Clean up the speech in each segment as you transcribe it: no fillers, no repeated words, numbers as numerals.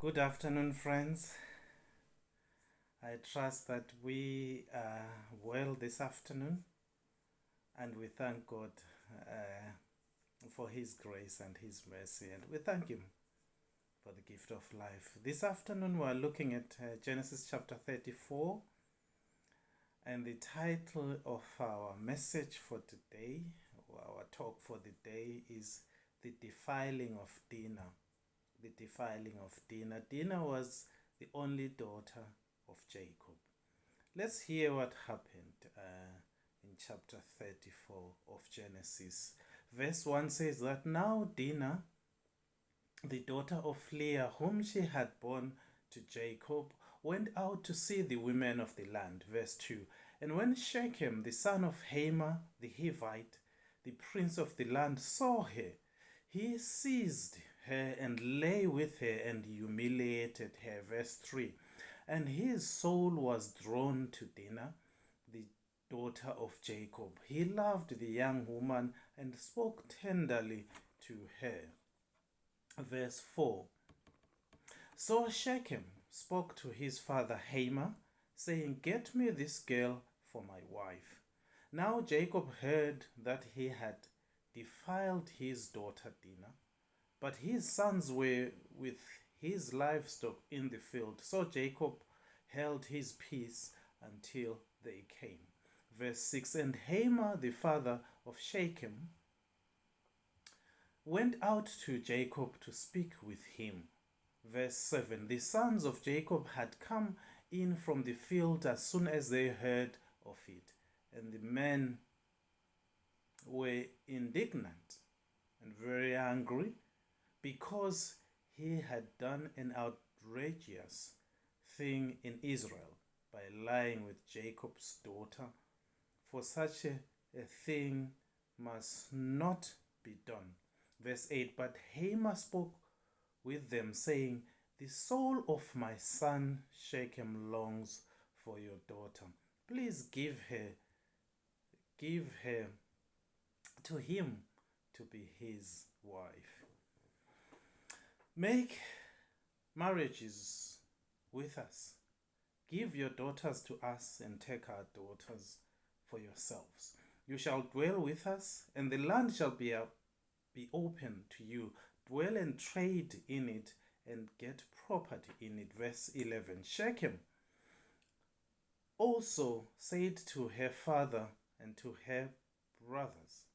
Good afternoon, friends. I trust that we are well this afternoon, and we thank God for His grace and His mercy, and we thank Him for the gift of life. This afternoon, we are looking at Genesis chapter 34, and the title of our message for today, or our talk for the day, is The Defiling of Dinah. The Defiling of Dinah. Dinah was the only daughter of Jacob. Let's hear what happened in chapter 34 of Genesis. Verse 1 says that now Dinah, the daughter of Leah, whom she had borne to Jacob, went out to see the women of the land. Verse 2. And when Shechem, the son of Hamor the Hivite, the prince of the land, saw her, he seized her and lay with her and humiliated her. Verse 3. And his soul was drawn to Dinah, the daughter of Jacob. He loved the young woman and spoke tenderly to her. Verse 4. So Shechem spoke to his father Hamor, saying, Get me this girl for my wife. Now Jacob heard that he had defiled his daughter Dinah, but his sons were with his livestock in the field. So Jacob held his peace until they came. Verse 6. And Hamor, the father of Shechem, went out to Jacob to speak with him. Verse 7. The sons of Jacob had come in from the field as soon as they heard of it, and the men were indignant and very angry, because he had done an outrageous thing in Israel by lying with Jacob's daughter. For such a thing must not be done. Verse 8. But Hamor spoke with them, saying, The soul of my son Shechem longs for your daughter. Please give her to him to be his wife. Make marriages with us. Give your daughters to us and take our daughters for yourselves. You shall dwell with us, and the land shall be open to you. Dwell and trade in it and get property in it. Verse 11. Shechem also said to her father and to her brothers,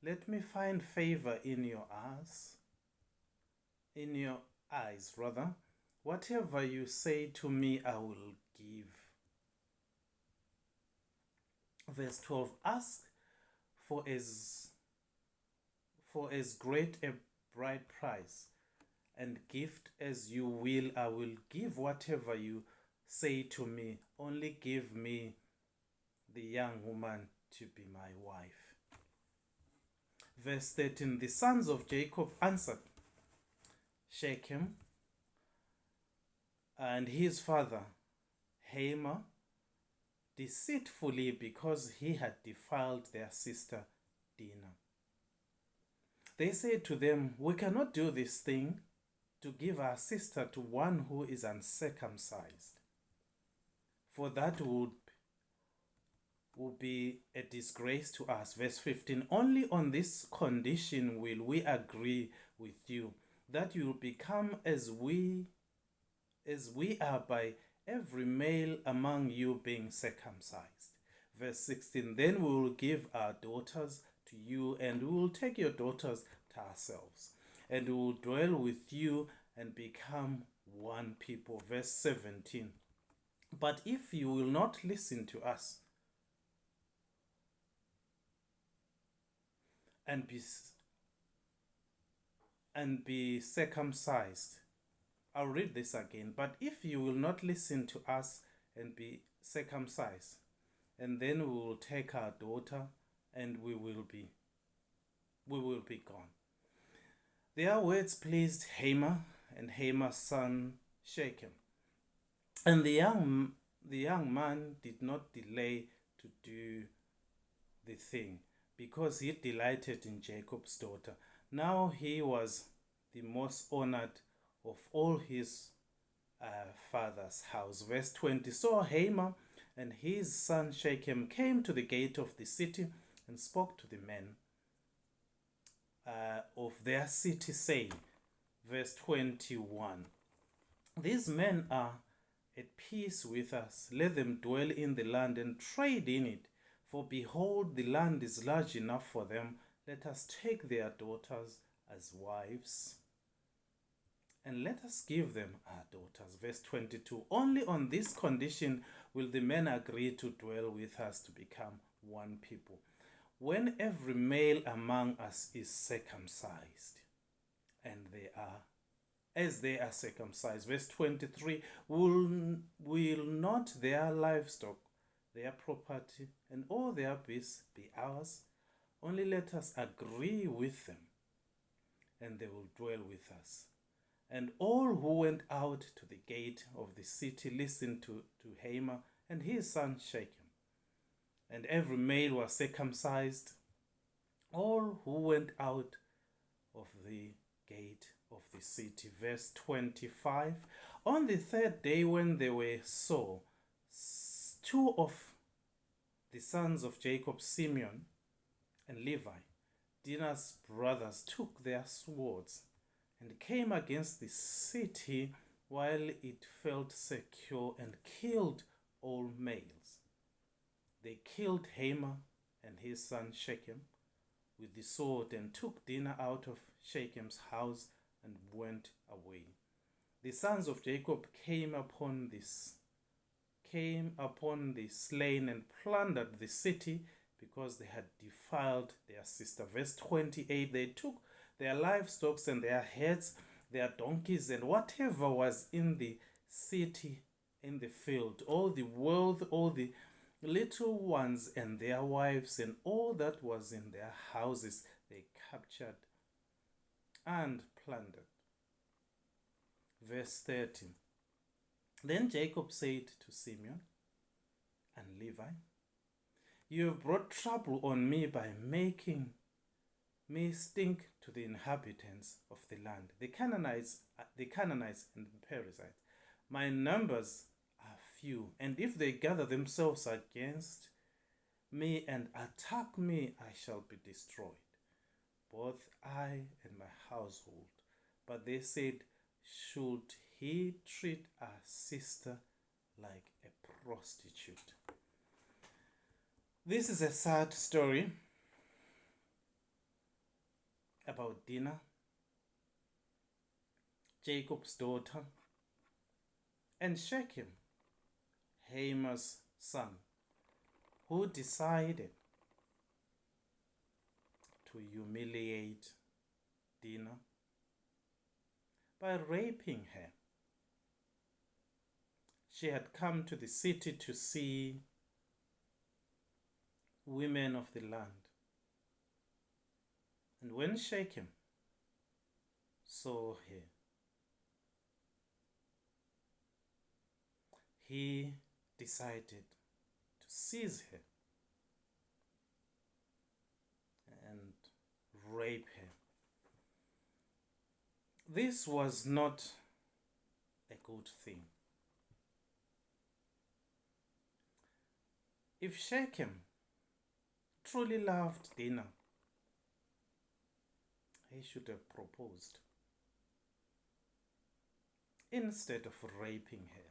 Let me find favor in your eyes, rather. Whatever you say to me, I will give. Verse 12. Ask for as great a bride price and gift as you will. I will give whatever you say to me. Only give me the young woman to be my wife. Verse 13. The sons of Jacob answered Shechem and his father Hamor deceitfully, because he had defiled their sister Dinah. They said to them, We cannot do this thing, to give our sister to one who is uncircumcised, for that would be a disgrace to us. Verse 15. Only on this condition will we agree with you, that you will become as we are by every male among you being circumcised. Verse 16. Then we will give our daughters to you, and we will take your daughters to ourselves, and we will dwell with you and become one people. Verse 17. But if you will not listen to us and be circumcised. I'll read this again. But if you will not listen to us and be circumcised, and then we will take our daughter and we will be gone. Their words pleased Hamor and Hamor's son Shechem. And the young man did not delay to do the thing, because he delighted in Jacob's daughter. Now he was the most honored of all his father's house. Verse 20. So Hamor and his son Shechem came to the gate of the city and spoke to the men of their city, saying, verse 21, these men are at peace with us. Let them dwell in the land and trade in it. For behold, the land is large enough for them. Let us take their daughters as wives, and let us give them our daughters. Verse 22, only on this condition will the men agree to dwell with us to become one people, when every male among us is circumcised, and they are, as they are circumcised. Verse 23, will not their livestock, their property, and all their beasts be ours? Only let us agree with them, and they will dwell with us. And all who went out to the gate of the city listened to Hamor and his son Shechem. And every male was circumcised, all who went out of the gate of the city. Verse 25, on the third day when they were so, two of the sons of Jacob, Simeon and Levi, Dinah's brothers, took their swords and came against the city while it felt secure and killed all males. They killed Hamor and his son Shechem with the sword and took Dinah out of Shechem's house and went away. The sons of Jacob came upon the slain and plundered the city because they had defiled their sister. Verse 28, they took their livestock and their heads, their donkeys, and whatever was in the city, in the field, all the wealth, all the little ones and their wives, and all that was in their houses, they captured and plundered. Verse 30, then Jacob said to Simeon and Levi, you have brought trouble on me by making me stink to the inhabitants of the land, the Canaanites and the Perizzites. My numbers are few, and if they gather themselves against me and attack me, I shall be destroyed, both I and my household. But they said, should he treat our sister like a prostitute? This is a sad story about Dinah, Jacob's daughter, and Shechem, Hamor's son, who decided to humiliate Dinah by raping her. She had come to the city to see women of the land. And when Shechem saw her, he decided to seize her and rape her. This was not a good thing. If Shechem truly loved Dinah, he should have proposed instead of raping her.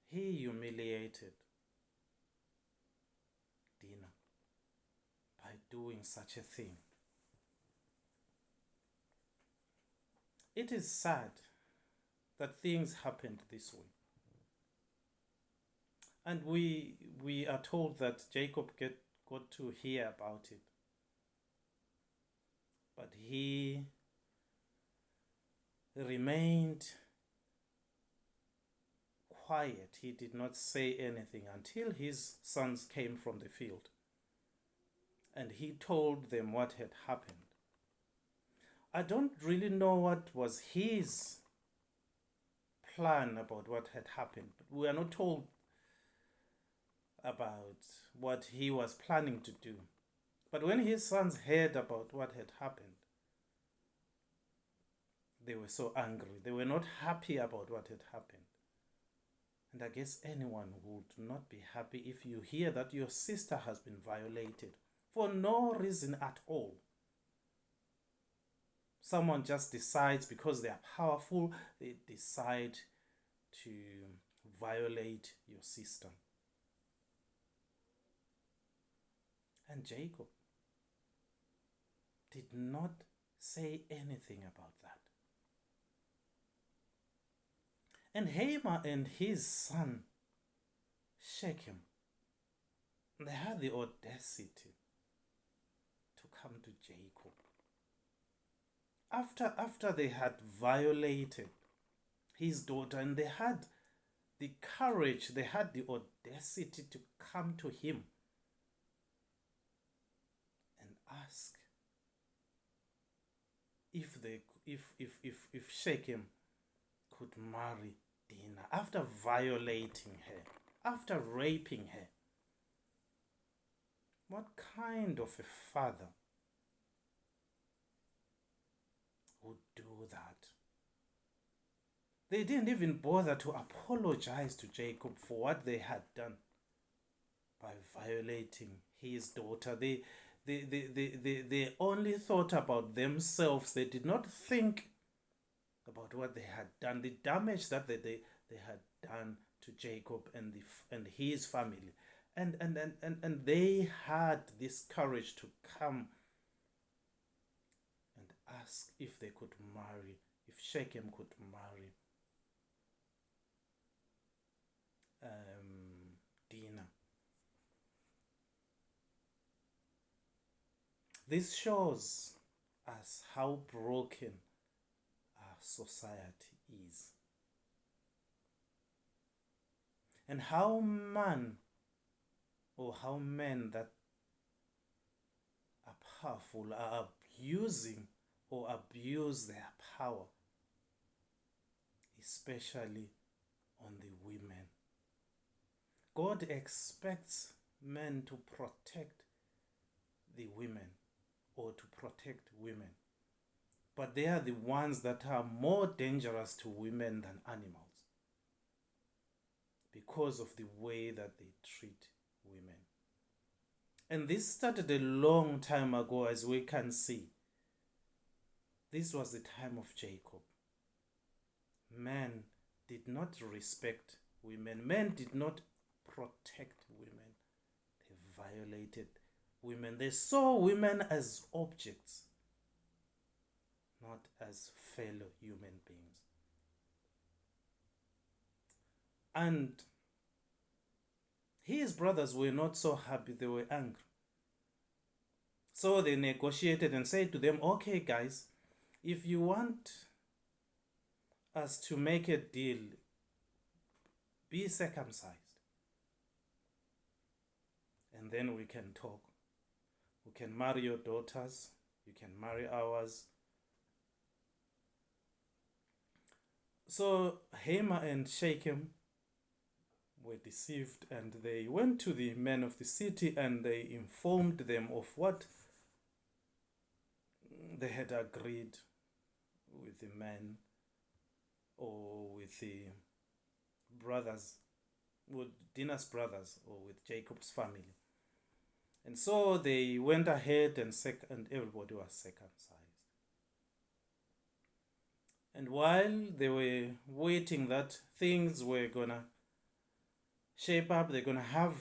He humiliated Dinah by doing such a thing. It is sad that things happened this way. And we are told that Jacob got to hear about it. But he remained quiet. He did not say anything until his sons came from the field. And he told them what had happened. I don't really know what was his plan about what had happened, but we are not told about what he was planning to do. But when his sons heard about what had happened, they were so angry. They were not happy about what had happened. And I guess anyone would not be happy if you hear that your sister has been violated for no reason at all. Someone just decides because they are powerful, they decide to violate your sister. And Jacob did not say anything about that. And Hamor and his son Shechem, they had the audacity to come to Jacob. After they had violated his daughter, and they had the courage, they had the audacity to come to him and ask if Shechem could marry Dinah after violating her, after raping her. What kind of a father would do that? They didn't even bother to apologize to Jacob for what they had done by violating his daughter. They only thought about themselves. They did not think about what they had done, the damage that they had done to Jacob and his family. And they had this courage to come and ask if they could marry, if Shechem could marry Dinah. This shows us how broken our society is, and how men that are powerful are abusing or abuse their power, especially on the women. God expects men to protect the women or to protect women, but they are the ones that are more dangerous to women than animals because of the way that they treat women. And this started a long time ago, as we can see. This was the time of Jacob. Men did not respect women. Men did not protect women. They violated women. They saw women as objects, not as fellow human beings. And his brothers were not so happy. They were angry. So they negotiated and said to them, okay guys, if you want us to make a deal, be circumcised, and then we can talk. We can marry your daughters, you can marry ours. So Hamor and Shechem were deceived, and they went to the men of the city and they informed them of what they had agreed with the men or with the brothers, with Dinah's brothers or with Jacob's family. And so they went ahead and everybody was circumcised. And while they were waiting that things were gonna shape up, they're gonna have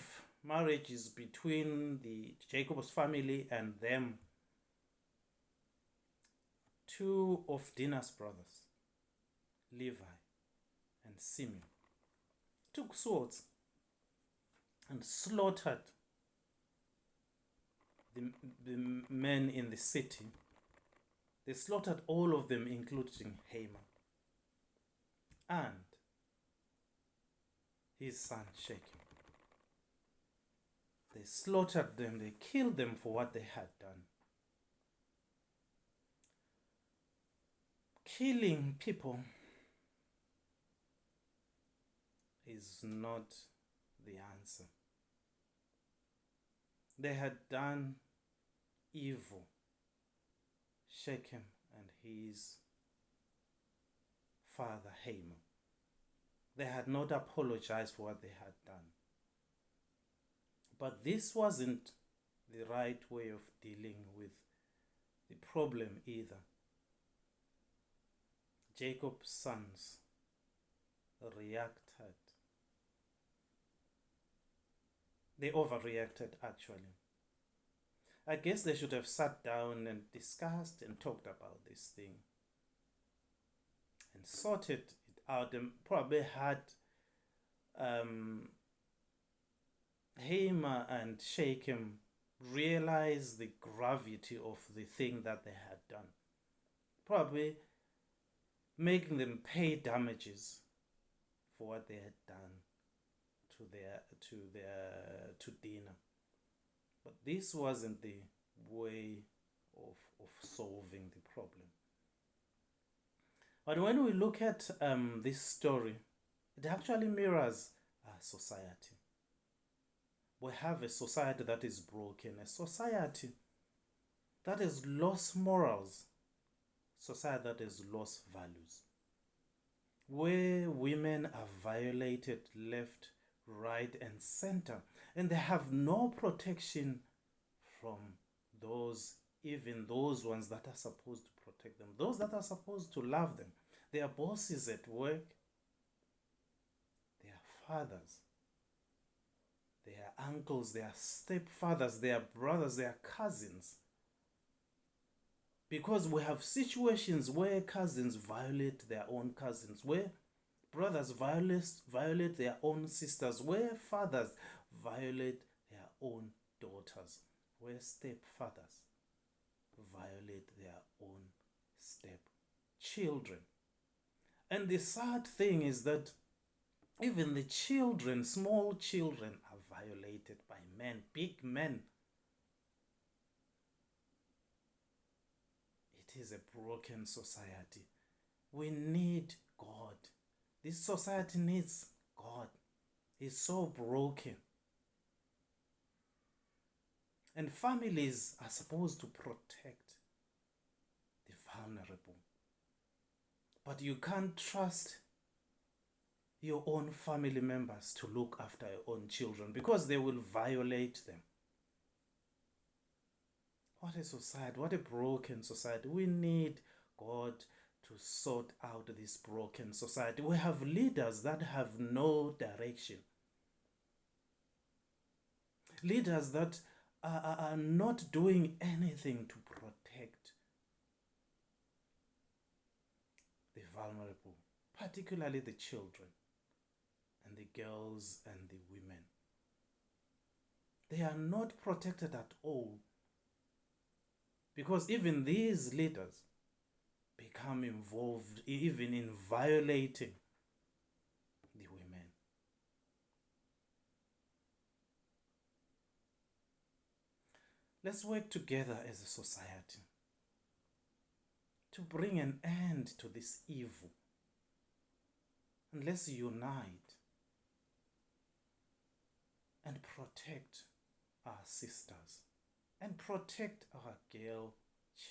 marriages between the Jacob's family and them, two of Dinah's brothers, Levi and Simeon, took swords and slaughtered the men in the city. They slaughtered all of them, including Hamor and his son Shechem. They slaughtered them, they killed them for what they had done. Killing people is not the answer. They had done evil, Shechem and his Father Haman. They had not apologized for what they had done. But this wasn't the right way of dealing with the problem either. Jacob's sons reacted. They overreacted, actually. I guess they should have sat down and discussed and talked about this thing and sorted it out, and probably had Haman and Shechem realize the gravity of the thing that they had done. Probably making them pay damages for what they had done to Dinah. But this wasn't the way of solving the problem. But when we look at this story, it actually mirrors our society. We have a society that is broken, a society that has lost morals, society that has lost values, where women are violated left, right, and center, and they have no protection from those, even those ones that are supposed to protect them, those that are supposed to love them, their bosses at work, their fathers, their uncles, their stepfathers, their brothers, their cousins. Because we have situations where cousins violate their own cousins, where brothers violate their own sisters, where fathers violate their own daughters, where stepfathers violate their own stepchildren. And the sad thing is that even the children, small children, are violated by men, big men. It is a broken society. We need God. This society needs God. It's so broken. And families are supposed to protect the vulnerable. But you can't trust your own family members to look after your own children because they will violate them. What a society, what a broken society. We need God to sort out this broken society. We have leaders that have no direction. Leaders that are not doing anything to protect the vulnerable, particularly the children and the girls and the women. They are not protected at all, because even these leaders become involved even in violating the women. Let's work together as a society to bring an end to this evil. And let's unite and protect our sisters, and protect our girl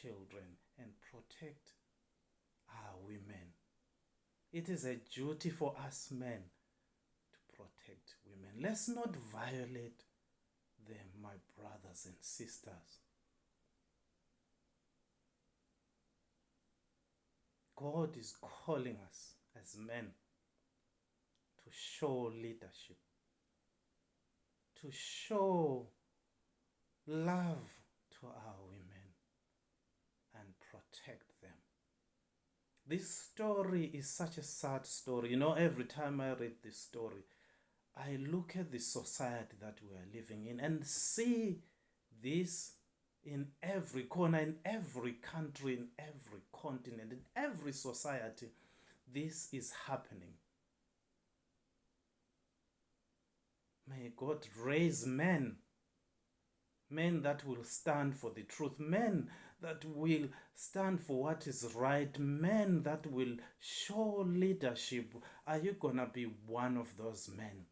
children, and protect our women. It is a duty for us men to protect women. Let's not violate them, my brothers and sisters. God is calling us as men to show leadership, to show love to our women and protect them. This story is such a sad story. You know, every time I read this story, I look at the society that we are living in and see this in every corner, in every country, in every continent, in every society. This is happening. May God raise men that will stand for the truth, men that will stand for what is right, men that will show leadership. Are you gonna be one of those men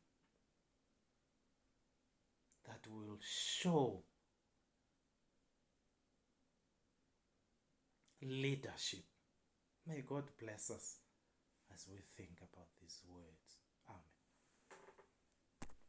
that will show leadership? May God bless us as we think about these words. Amen.